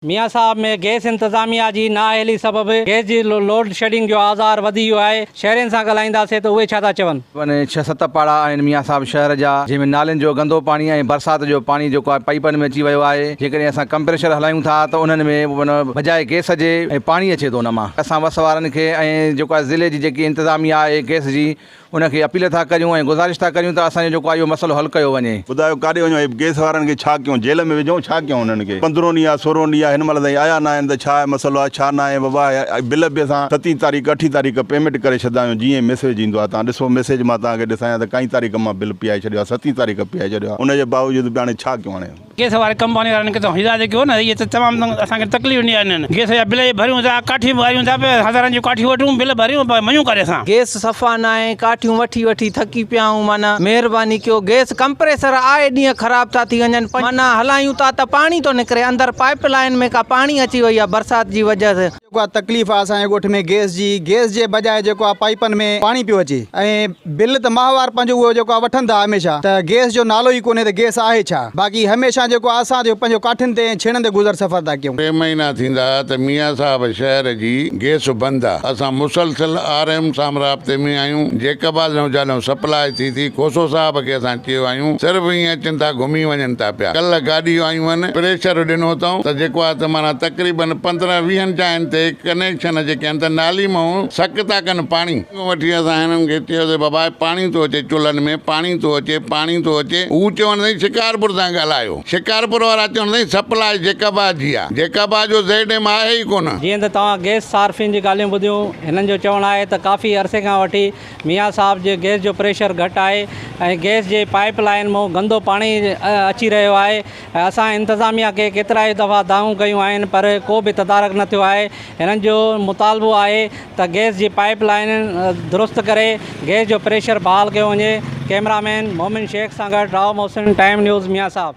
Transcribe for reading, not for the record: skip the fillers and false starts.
मियाँ साहब में गैस इंतजामिया जी नाअहली सबब गैस जी लोड शेडिंग जो आज़ार वधी वियो आहे। शहरियुनि सां ॻाल्हाईंदासीं त उहे छा था चवनि। माने 6-7 पाड़ा आहिनि मियाँ साहब शहर जा, जंहिंमें नालियुनि जो गंदो पाणी ऐं बरसाति जो पाणी जेको आहे पाइपनि में अची वियो आहे। जेकॾहिं असां कंप्रेशर हलायूं था त उन्हनि में बजाए गैस जे ऐं पाणी अचे थो उन मां। असां बस वारनि खे ऐं जेको आहे ज़िले जी जेकी इंतज़ामिया आहे गैस जी, उनखे अपील था करियूं ऐं गुज़ारिश था करियूं त असांजो जेको आहे इहो मसइलो हल कयो वञे। ॿुधायो काॾे वञो, गैस वारनि खे छा कयूं, जेल में विझूं, छा कयूं उन्हनि खे? 15 ॾींहं 16 ॾींहं हिन महिल ताईं आया न आहिनि त छा मसइलो आहे, छा न आहे बाबा। बिल बि असां 7 तारीख़ 8 तारीख़ पेमेंट करे छॾंदा आहियूं। जीअं मैसेज ईंदो आहे, तव्हां ॾिसो मैसेज मां तव्हांखे ॾेखारियां त काई तारीख़ मां बिल पीआए छॾियो आहे, 7 तारीख़ पीआए छॾियो आहे। उनजे बावजूद बि हाणे छा कयूं? हाणे गैस वारे कंपनी वारनि खे त हिदायत कयो न, इहे त तमामु असांखे तकलीफ़ ॾिनी आहिनि। गैस जा बिल भरियूं था, काठियूं भरियूं था, हज़ारनि जूं काठियूं वठूं, बिल भरियूं, मयूं करे असां। गैस सफ़ा न आहे, काठियूं वठी वठी थकी पिया आहियूं। माना महिरबानी कयो, गैस कंप्रेसर आए ॾींहं ख़राब था थी वञनि। माना हलायूं था त पाणी थो निकिरे, अंदरि पाइप लाइन में का पाणी अची वई आहे बरसाति जी वजह से। जेको आहे तकलीफ़ आहे असांजे ॻोठ में गैस जी। गैस जे बजाए जेको आहे पाइपनि में पाणी पियो अचे ऐं बिल त माहवार पंहिंजो उहो जेको आहे वठनि था हमेशह। त गैस जो नालो ई कोन्हे त गैस आहे छा। बाक़ी हमेशह जेको आहे असां पंहिंजो काठियुनि ते छेणनि ते गुज़र सफ़र था कयूं। 2 महीना थींदा त मियाँ साहब शहर जी गैस बंदि आहे। असां मुसलसल RM सां राब्ते में आहियूं। जेकबाद जालूं सप्लाई थी खोसो साहब खे असां चयो आहियूं, सिर्फ़ु ईअं अचनि था, घुमी वञनि था पिया। कल्ह गाॾियूं आयूं आहिनि, प्रेशर ॾिनो अथऊं त जेको आहे त माना तक़रीबन 15-20 जाइनि ते कनेक्शन जेके आहिनि त नाली मां सक था कनि पाणी वठी। असां हिननि खे चयो त बाबा पाणी थो अचे, चुल्हनि में पाणी थो अचे, पाणी थो अचे। हू चवनि साईं शिकारपुर सां ॻाल्हायो। शिकारपुर वारा चवनि साईं सप्लाई जेकाबाद जी आहे, जेकाबाद जो ZM आहे ई कोन। जीअं त तव्हां गैस सार्फिन जी ॻाल्हियूं ॿुधियूं, हिननि जो चवणु आहे त काफ़ी अरसे खां वठी मियाँ साहब जे गैस जो प्रेशर घटि आहे ऐं गैस जे पाइप लाइन मां गंदो पाणी अची रहियो आहे। ऐं असां इंतज़ामिया खे केतिरा ई दफ़ा दावूं कयूं आहिनि, पर को बि तदारक न थियो आहे। हिननि जो मुतालबो आहे त गैस जी पाइप लाइन दुरुस्त करे गैस जो प्रेशर बहाल कयो वञे। कैमरामैन मोमिन शेख सां गॾु राव मोहसिन, टाइम न्यूज़, मियाँ साहब।